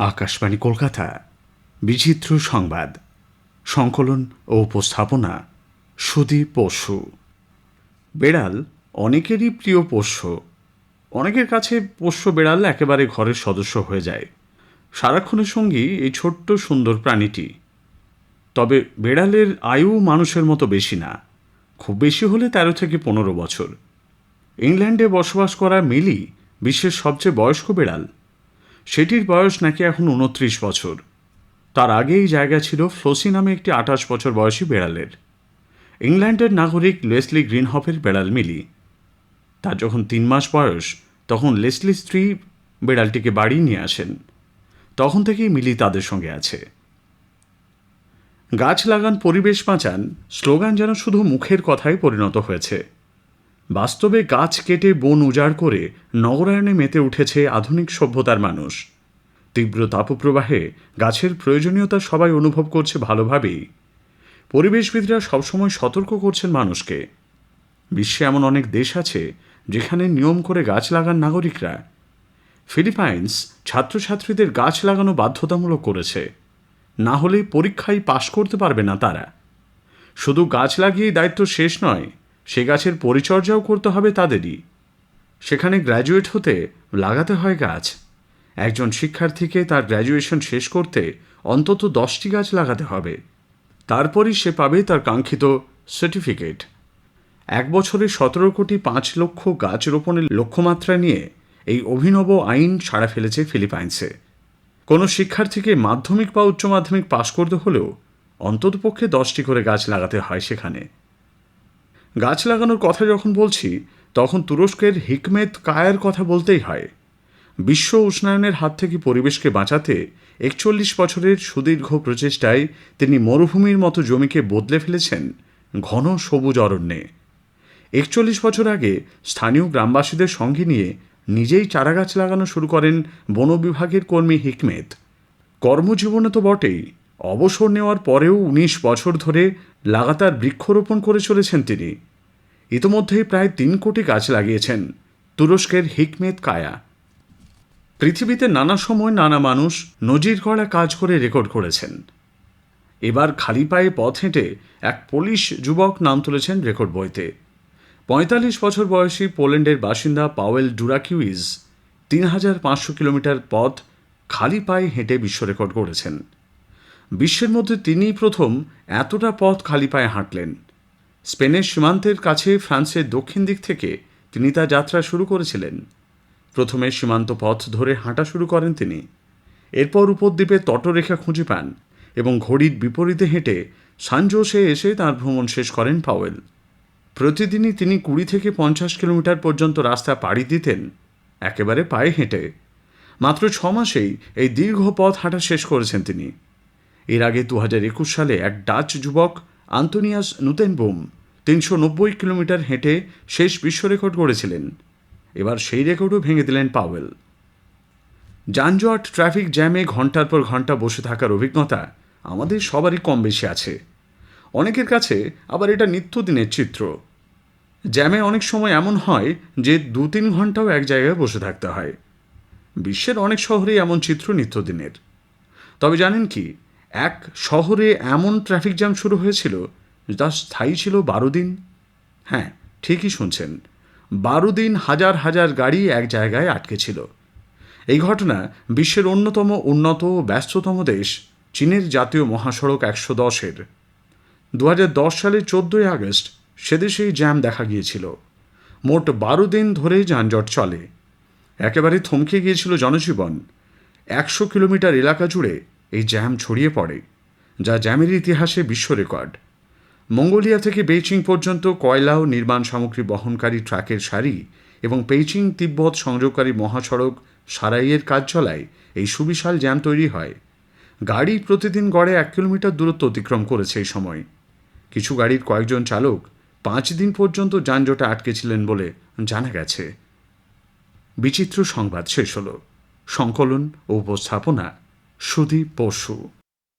আকাশবাণী কলকাতা বিচিত্র সংবাদ সংকলন ও উপস্থাপনা সুদীপ বসু। বেড়াল অনেকেরই প্রিয় পোষ্য। অনেকের কাছে পোষ্য বেড়াল একেবারে ঘরের সদস্য হয়ে যায়, সারাক্ষণের সঙ্গী এই ছোট্ট সুন্দর প্রাণীটি। তবে বেড়ালের আয়ু মানুষের মতো বেশি না, খুব বেশি হলে 13 থেকে 15 বছর। ইংল্যান্ডে বসবাস করা মিলি বিশ্বের সবচেয়ে বয়স্ক বেড়াল। সেটির বয়স নাকি এখন 29 বছর। তার আগে এই জায়গা ছিল ফ্লোসি নামে একটি 28 বছর বয়সী বেড়ালের। ইংল্যান্ডের নাগরিক লেসলি গ্রিনহফের বেড়াল মিলি। তার যখন 3 মাস বয়স তখন লেসলির স্ত্রী বেড়ালটিকে বাড়ি নিয়ে আসেন। তখন থেকেই মিলি তাদের সঙ্গে আছে। গাছ লাগান, পরিবেশ বাঁচান স্লোগান যেন শুধু মুখের কথায় পরিণত হয়েছে। বাস্তবে গাছ কেটে বন উজাড় করে নগরায়নে মেতে উঠেছে আধুনিক সভ্যতার মানুষ। তীব্র তাপপ্রবাহে গাছের প্রয়োজনীয়তা সবাই অনুভব করছে ভালোভাবেই। পরিবেশবিদরা সবসময় সতর্ক করছেন মানুষকে। বিশ্বে এমন অনেক দেশ আছে যেখানে নিয়ম করে গাছ লাগান নাগরিকরা। ফিলিপাইন্স ছাত্রছাত্রীদের গাছ লাগানো বাধ্যতামূলক করেছে, না হলে পরীক্ষায় পাশ করতে পারবে না তারা। শুধু গাছ লাগিয়েই দায়িত্ব শেষ নয়, সে গাছের পরিচর্যাও করতে হবে তাদেরই। সেখানে গ্র্যাজুয়েট হতে লাগাতে হয় গাছ। একজন শিক্ষার্থীকে তার গ্র্যাজুয়েশন শেষ করতে অন্তত 10টি গাছ লাগাতে হবে, তারপরই সে পাবে তার কাঙ্ক্ষিত সার্টিফিকেট। 1 বছরে 17,5,00,000 গাছ রোপণের লক্ষ্যমাত্রা নিয়ে এই অভিনব আইন সাড়া ফেলেছে ফিলিপাইন্সে। কোনো শিক্ষার্থীকে মাধ্যমিক বা উচ্চ মাধ্যমিক পাশ করতে হলেও অন্ততপক্ষে 10টি করে গাছ লাগাতে হয় সেখানে। গাছ লাগানোর কথা যখন বলছি তখন তুরস্কের হিকমেত কায়ার কথা বলতেই হয়। বিশ্ব উষ্ণায়নের হাত থেকে পরিবেশকে বাঁচাতে 41 বছরের সুদীর্ঘ প্রচেষ্টায় তিনি মরুভূমির মতো জমিকে বদলে ফেলেছেন ঘন সবুজ অরণ্যে। 41 বছর আগে স্থানীয় গ্রামবাসীদের সঙ্গে নিয়ে নিজেই চারাগাছ লাগানো শুরু করেন বন বিভাগের কর্মী হিকমেত। কর্মজীবনে তো বটেই, অবসর নেওয়ার পরেও 19 বছর ধরে লাগাতার বৃক্ষরোপণ করে চলেছেন তিনি। ইতোমধ্যেই প্রায় 3 কোটি গাছ লাগিয়েছেন তুরস্কের হিকমেত কায়া। পৃথিবীতে নানা সময় নানা মানুষ নজির গড়া কাজ করে রেকর্ড করেছেন। এবার খালি পায়ে পথ হেঁটে এক পোলিশ যুবক নাম তুলেছেন রেকর্ড বইতে। 45 বছর বয়সী পোল্যান্ডের বাসিন্দা পাওয়েল ডুরাকিউইজ 3,500 কিলোমিটার পথ খালি পায়ে হেঁটে বিশ্ব রেকর্ড করেছেন। বিশ্বের মধ্যে তিনিই প্রথম এতটা পথ খালি পায়ে হাঁটলেন। স্পেনের সীমান্তের কাছে ফ্রান্সের দক্ষিণ দিক থেকে তিনি তার যাত্রা শুরু করেছিলেন। প্রথমে সীমান্ত পথ ধরে হাঁটা শুরু করেন তিনি। এরপর উপদ্বীপে তটরেখা খুঁজে পান এবং ঘড়ির বিপরীতে হেঁটে সানজোসে এসে তাঁর ভ্রমণ শেষ করেন পাওয়েল। প্রতিদিনই তিনি 20 থেকে 50 কিলোমিটার পর্যন্ত রাস্তা পাড়ি দিতেন একেবারে পায়ে হেঁটে। মাত্র 6 মাসেই এই দীর্ঘ পথ হাঁটা শেষ করেছেন তিনি। এর আগে 2021 সালে এক ডাচ যুবক আন্তোনিয়াস নুতেনবোম 390 কিলোমিটার হেঁটে শেষ বিশ্ব রেকর্ড করেছিলেন। এবার সেই রেকর্ডও ভেঙে দিলেন পাওয়েল। যানজট, ট্রাফিক জ্যামে ঘন্টার পর ঘন্টা বসে থাকার অভিজ্ঞতা আমাদের সবারই কম বেশি আছে। অনেকের কাছে আবার এটা নিত্যদিনের চিত্র। জ্যামে অনেক সময় এমন হয় যে 2-3 ঘন্টাও এক জায়গায় বসে থাকতে হয়। বিশ্বের অনেক শহরেই এমন চিত্র নিত্যদিনের। তবে জানেন কি, এক শহরে এমন ট্রাফিক জ্যাম শুরু হয়েছিল যা স্থায়ী ছিল 12 দিন। হ্যাঁ, ঠিকই শুনছেন, 12 দিন হাজার হাজার গাড়ি এক জায়গায় আটকে ছিল। এই ঘটনা বিশ্বের অন্যতম উন্নত ও ব্যস্ততম দেশ চীনের জাতীয় মহাসড়ক 110-এর। 2010 সালের 14 আগস্ট সেদেশেই জ্যাম দেখা গিয়েছিল। মোট 12 দিন ধরে যানজট চলে। একেবারে থমকে গিয়েছিল জনজীবন। 100 কিলোমিটার এলাকা জুড়ে এই জ্যাম ছড়িয়ে পড়ে, যা জ্যামের ইতিহাসে বিশ্ব রেকর্ড। মঙ্গোলিয়া থেকে বেইজিং পর্যন্ত কয়লা ও নির্মাণ সামগ্রী বহনকারী ট্রাকের সারি এবং বেইজিং তিব্বত সংযোগকারী মহাসড়ক সারাইয়ের কাজ চলায় এই সুবিশাল জ্যাম তৈরি হয়। গাড়ি প্রতিদিন গড়ে 1 কিলোমিটার দূরত্ব অতিক্রম করেছে এই সময়। কিছু গাড়ির কয়েকজন চালক 5 দিন পর্যন্ত যানজটে আটকে ছিলেন বলে জানা গেছে। বিচিত্র সংবাদ শেষ হলো। সংকলন ও উপস্থাপনা সুদীপ বসু।